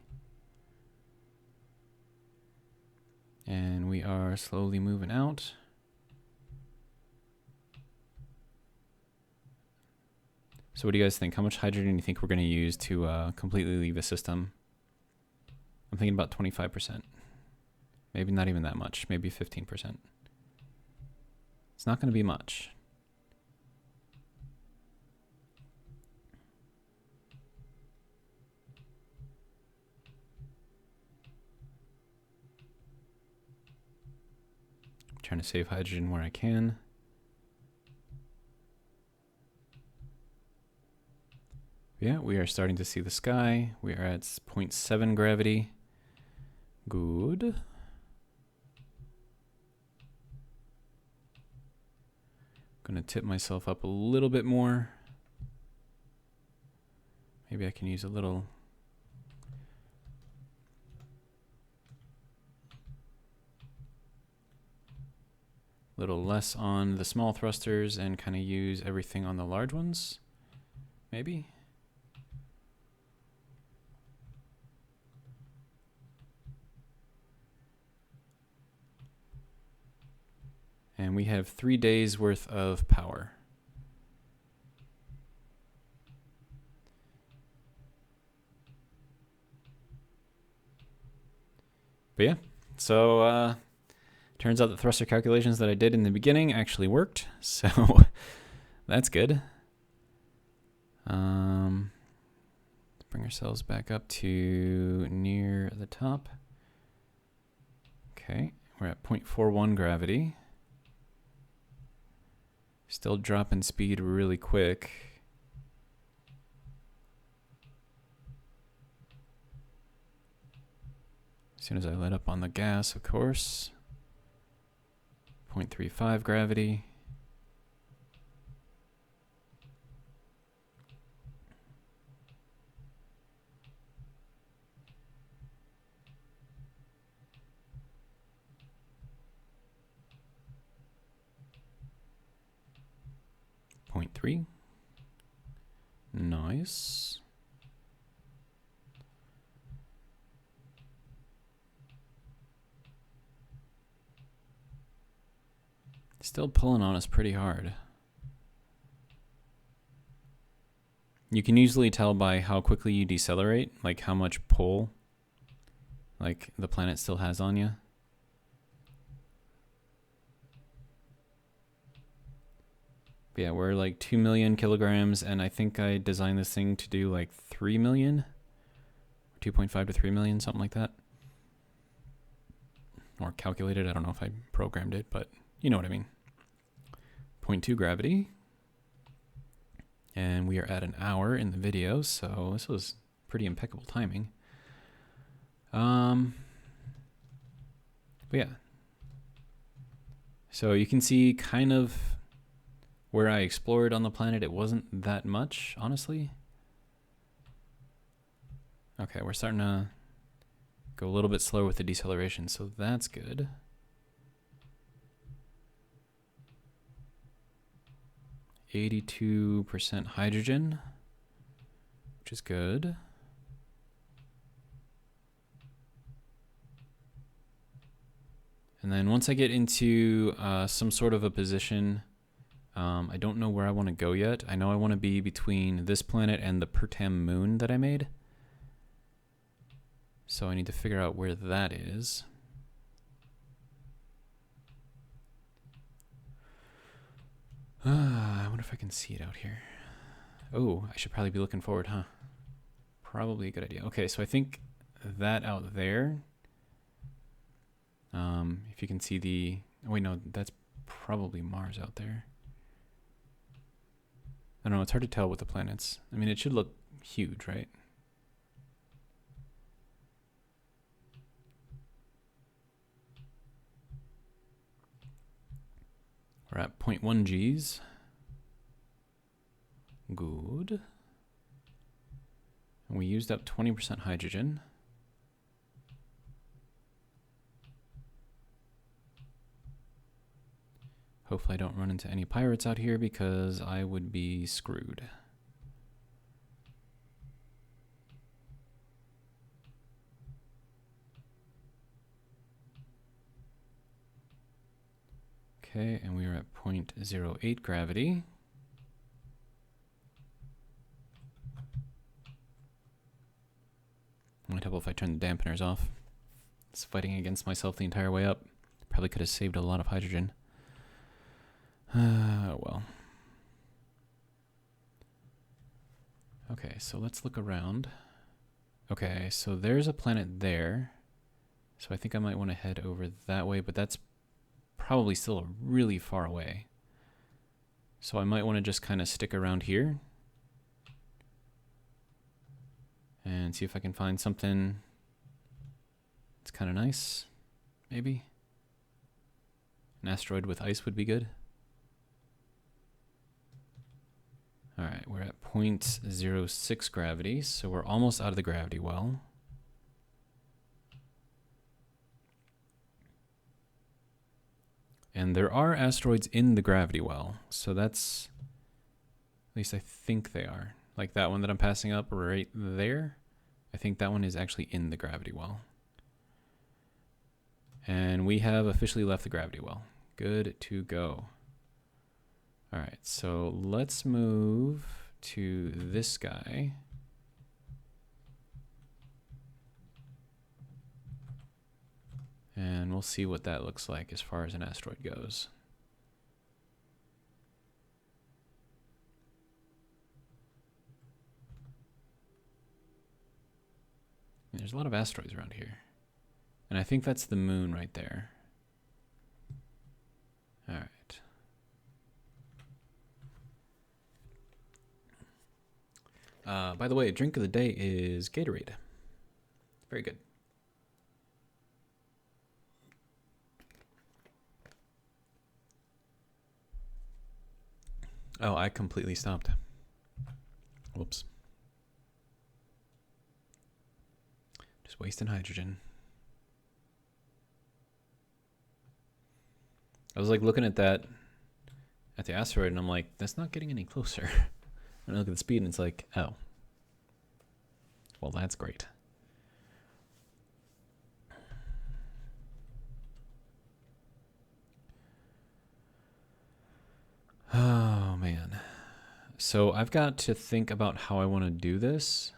And we are slowly moving out. So what do you guys think? How much hydrogen do you think we're going to use to completely leave the system? I'm thinking about 25%. Maybe not even that much. Maybe 15%. It's not going to be much. I'm trying to save hydrogen where I can. Yeah, we are starting to see the sky. We are at 0.7 gravity. Good. Gonna tip myself up a little bit more. Maybe I can use a little less on the small thrusters and kind of use everything on the large ones. Maybe. And we have 3 days worth of power. But yeah, so turns out the thruster calculations that I did in the beginning actually worked. So that's good. Let's bring ourselves back up to near the top. Okay, we're at 0.41 gravity. Still dropping speed really quick. As soon as I let up on the gas, of course. 0.35 gravity. .3. Nice. Still pulling on us pretty hard. You can usually tell by how quickly you decelerate, like how much pull like the planet still has on you. But yeah, we're like 2 million kilograms, and I think I designed this thing to do like 3 million, 2.5 to 3 million, something like that. Or calculated, I don't know if I programmed it, but you know what I mean. 0.2 gravity. And we are at an hour in the video, so this was pretty impeccable timing. But yeah. So you can see kind of where I explored on the planet. It wasn't that much, honestly. Okay, we're starting to go a little bit slower with the deceleration, so that's good. %82 hydrogen, which is good. And then once I get into some sort of a position, I don't know where I want to go yet. I know I want to be between this planet and the Pertam moon that I made. So I need to figure out where that is. I wonder if I can see it out here. Oh, I should probably be looking forward, huh? Probably a good idea. Okay, so I think that out there, if you can see the, oh wait, no, that's probably Mars out there. I don't know, it's hard to tell with the planets. I mean, it should look huge, right? We're at 0.1 Gs. Good. And we used up 20% hydrogen. Hopefully I don't run into any pirates out here because I would be screwed. Okay, and we are at 0.08 gravity. Might help if I turn the dampeners off. It's fighting against myself the entire way up. Probably could have saved a lot of hydrogen. Well. Okay, so let's look around. Okay, so there's a planet there. So I think I might want to head over that way, but that's probably still really far away. So I might want to just kind of stick around here and see if I can find something that's kind of nice, maybe. An asteroid with ice would be good. All right, we're at 0.06 gravity, so we're almost out of the gravity well. And there are asteroids in the gravity well, so that's, at least I think they are. Like that one that I'm passing up right there, I think that one is actually in the gravity well. And we have officially left the gravity well. Good to go. All right, so let's move to this guy. And we'll see what that looks like as far as an asteroid goes. There's a lot of asteroids around here. And I think that's the moon right there. All right. By the way, drink of the day is Gatorade. Very good. Oh, I completely stopped. Whoops. Just wasting hydrogen. I was like looking at that, at the asteroid, and I'm like, that's not getting any closer. And I look at the speed, and it's like, oh. Well, that's great. Oh, man. So I've got to think about how I want to do this.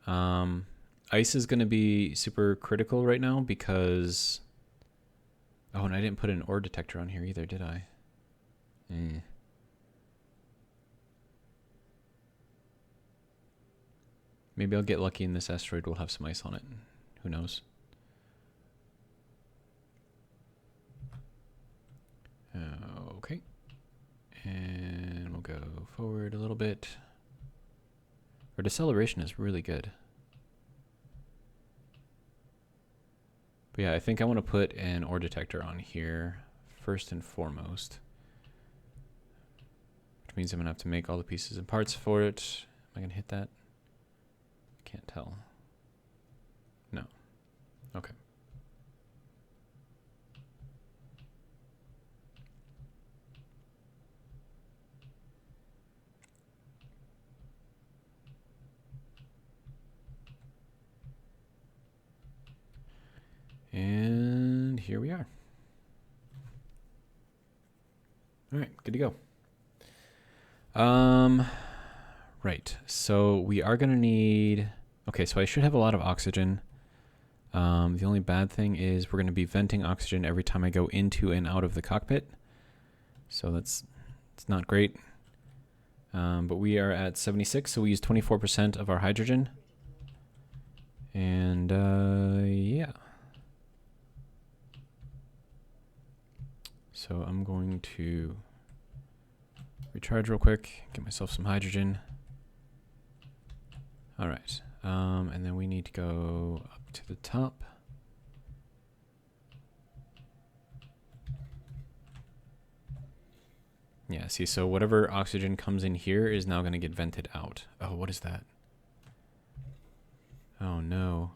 Ice is going to be super critical right now because... Oh, and I didn't put an ore detector on here either, did I? Maybe I'll get lucky and this asteroid will have some ice on it. Who knows? Okay. And we'll go forward a little bit. Our deceleration is really good. But yeah, I think I want to put an ore detector on here first and foremost. Which means I'm going to have to make all the pieces and parts for it. Am I going to hit that? Can't tell. No. Okay. And here we are. All right, good to go. Right, so we are gonna need, okay, so I should have a lot of oxygen. The only bad thing is we're gonna be venting oxygen every time I go into and out of the cockpit. So it's not great. But we are at 76, so we use 24% of our hydrogen. And yeah. So I'm going to recharge real quick, get myself some hydrogen. All right, and then we need to go up to the top. Yeah, see, so whatever oxygen comes in here is now going to get vented out. Oh, what is that? Oh, no.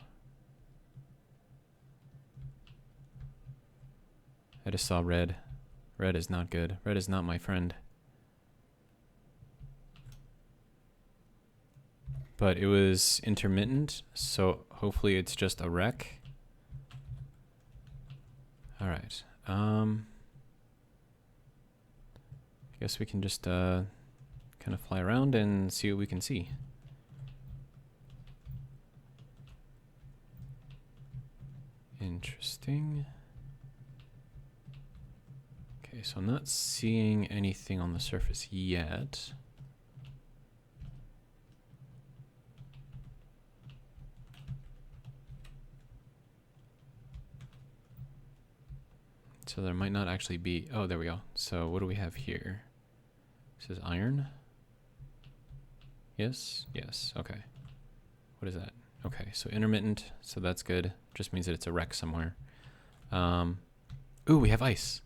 I just saw red. Red is not good. Red is not my friend. But it was intermittent, so hopefully it's just a wreck. All right. I guess we can just kind of fly around and see what we can see. Interesting. Okay, so I'm not seeing anything on the surface yet. So there might not actually be, oh, there we go. So what do we have here? This is iron. Yes, yes, okay. What is that? Okay, so intermittent, so that's good. Just means that it's a wreck somewhere. Ooh, we have ice.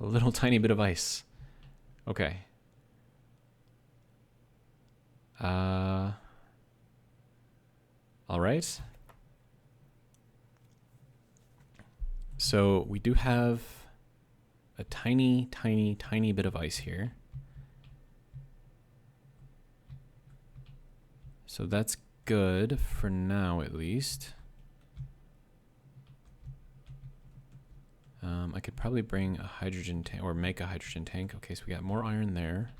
A little tiny bit of ice. Okay. All right. So we do have a tiny, tiny, tiny bit of ice here. So that's good for now, at least. I could probably bring a hydrogen tank, or make a hydrogen tank. Okay, so we got more iron there.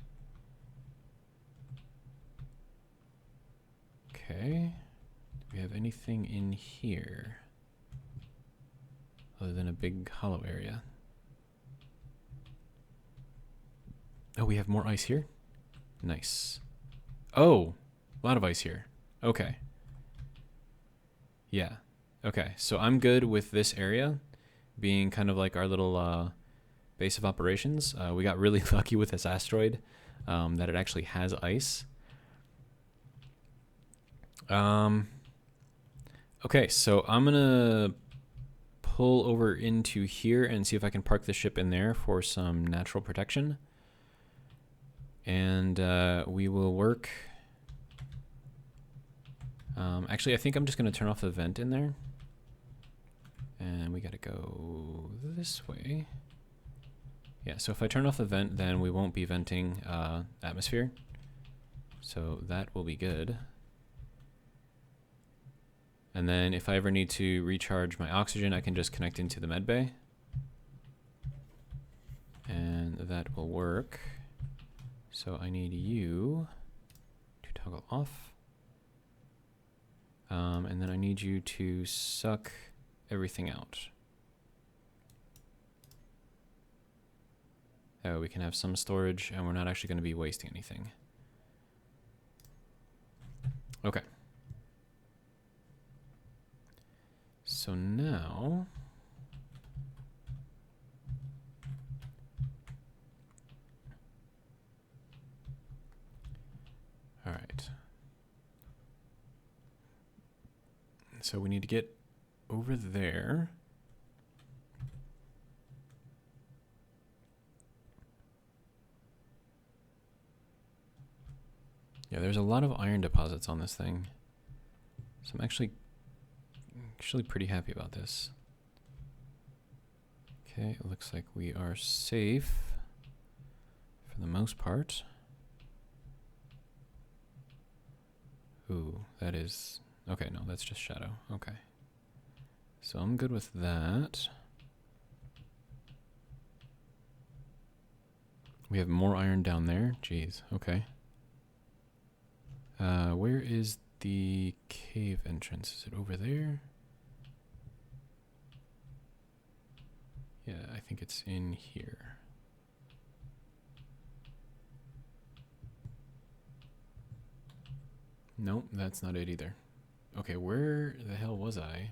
Okay. Do we have anything in here other than a big hollow area? Oh, we have more ice here? Nice. Oh, a lot of ice here. Okay. Yeah. Okay, so I'm good with this area being kind of like our little base of operations. We got really lucky with this asteroid that it actually has ice. Okay, so I'm gonna pull over into here and see if I can park the ship in there for some natural protection. And we will work. Actually, I think I'm just gonna turn off the vent in there. And we gotta go this way. Yeah, so if I turn off the vent, then we won't be venting atmosphere. So that will be good. And then if I ever need to recharge my oxygen, I can just connect into the med bay. And that will work. So I need you to toggle off. And then I need you to suck everything out. Oh, we can have some storage, and we're not actually going to be wasting anything. Okay. So now so we need to get over there. Yeah, there's a lot of iron deposits on this thing. So I'm actually pretty happy about this. Okay, it looks like we are safe for the most part. Ooh, that is... Okay, no, that's just shadow. Okay. So I'm good with that. We have more iron down there. Jeez, okay. Where is the cave entrance? Is it over there? Yeah, I think it's in here. Nope, that's not it either. Okay, where the hell was I?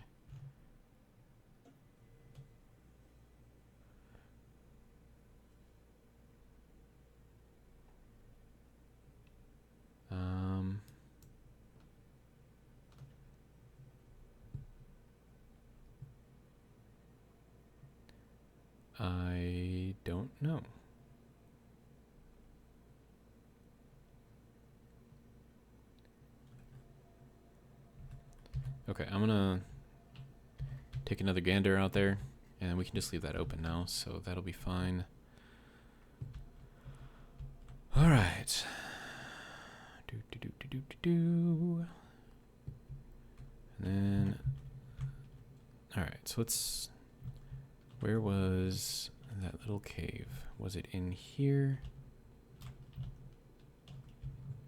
I don't know. Okay, I'm gonna take another gander out there, and we can just leave that open now, so that'll be fine. All right. And then, all right, so let's, where was that little cave? Was it in here?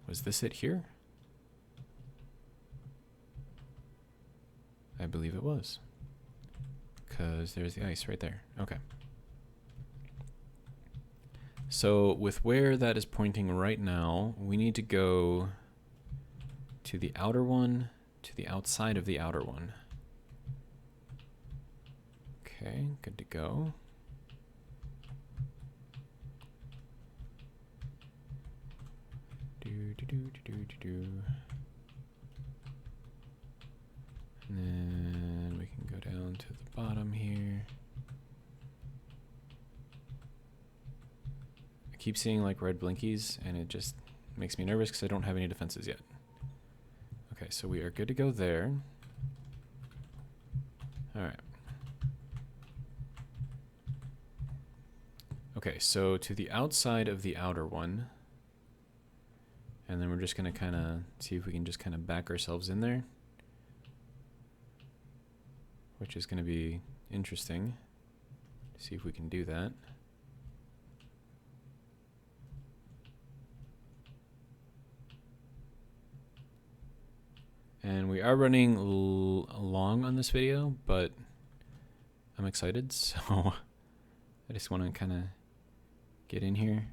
Was this it here? I believe it was. Because there's the ice right there. Okay. So with where that is pointing right now, we need to go to the outer one, to the outside of the outer one. Okay, good to go. And then we can go down to the bottom here. I keep seeing like red blinkies and it just makes me nervous because I don't have any defenses yet. Okay, so we are good to go there. All right. Okay, so to the outside of the outer one. And then we're just going to kind of see if we can just kind of back ourselves in there. Which is going to be interesting. See if we can do that. And we are running long on this video, but I'm excited, so I just want to kind of get in here.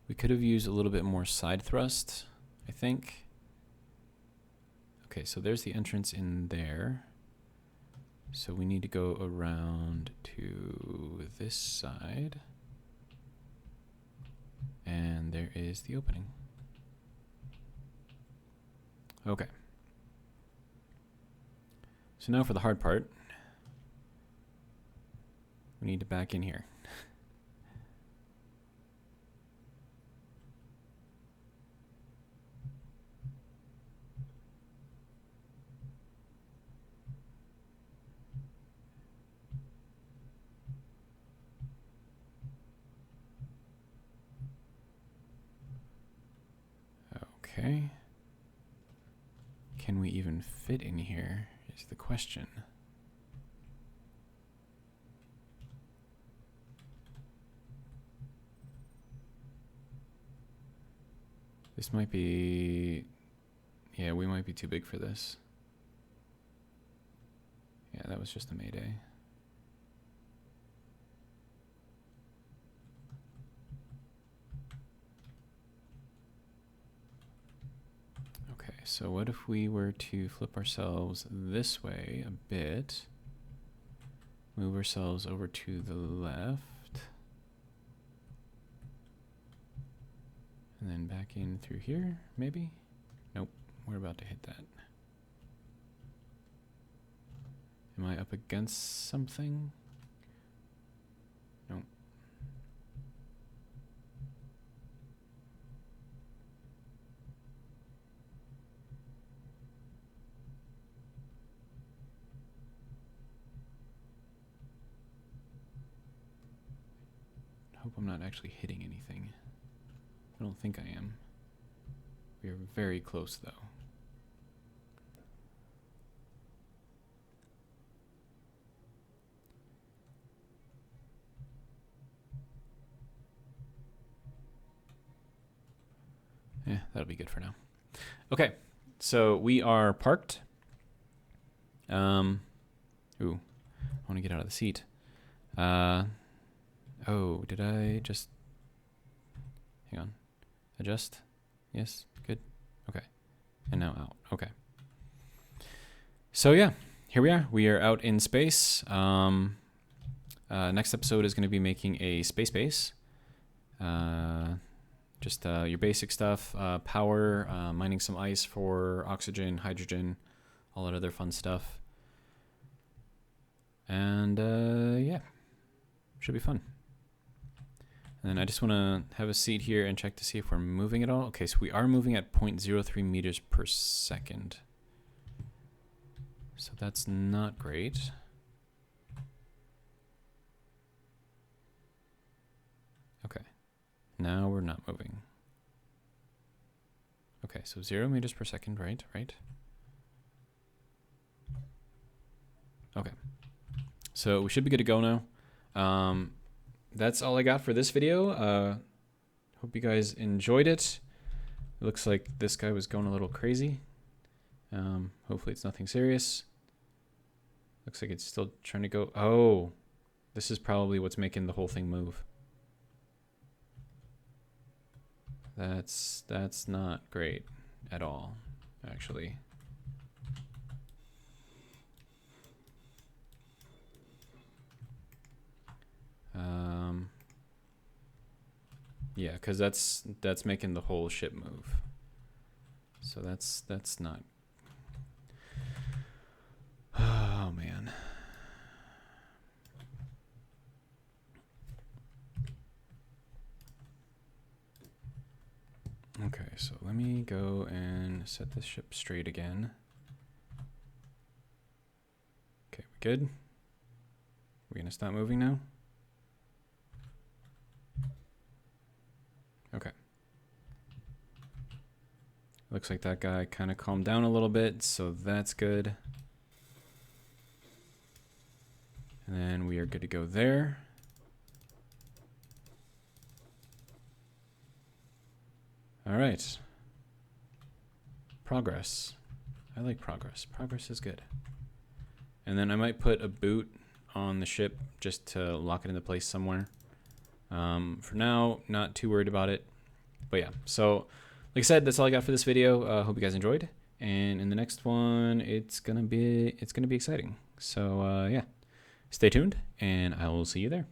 We could have used a little bit more side thrust, I think. Okay, so there's the entrance in there. So we need to go around to this side. And there is the opening. Okay. So now for the hard part. We need to back in here. Okay. Can we even fit in here is the question. This might be... Yeah, we might be too big for this. Yeah, that was just a mayday. Okay, so what if we were to flip ourselves this way a bit, move ourselves over to the left, And then back in through here, maybe? Nope, we're about to hit that. Am I up against something? Nope. I hope I'm not actually hitting anything. I don't think I am. We are very close though. Yeah, that'll be good for now. Okay, so we are parked. Ooh, I want to get out of the seat. Oh, did I just... Hang on. Adjust? Yes, good. Okay. And now out. Okay. So yeah, here we are. We are out in space. Next episode is going to be making a space base. Just your basic stuff, power, mining some ice for oxygen, hydrogen, all that other fun stuff. And yeah, should be fun. And then I just want to have a seat here and check to see if we're moving at all. Okay, so we are moving at 0.03 meters per second. So that's not great. Okay, now we're not moving. Okay, so 0 meters per second, right? Okay, so we should be good to go now. That's all I got for this video. Hope you guys enjoyed it. It looks like this guy was going a little crazy. Hopefully it's nothing serious. Looks like it's still trying to go. Oh, this is probably what's making the whole thing move. That's not great at all, actually. Yeah, because that's making the whole ship move. So that's not. Oh man. Okay, so let me go and set this ship straight again. Okay, we good? We're gonna stop moving now? Okay. Looks like that guy kind of calmed down a little bit, so that's good. And then we are good to go there. All right. Progress. I like progress. Progress is good. And then I might put a boot on the ship just to lock it into place somewhere. For now, not too worried about it. But yeah, so like I said, that's all I got for this video. Hope you guys enjoyed. And in the next one, it's gonna be exciting. So yeah, stay tuned, and I will see you there.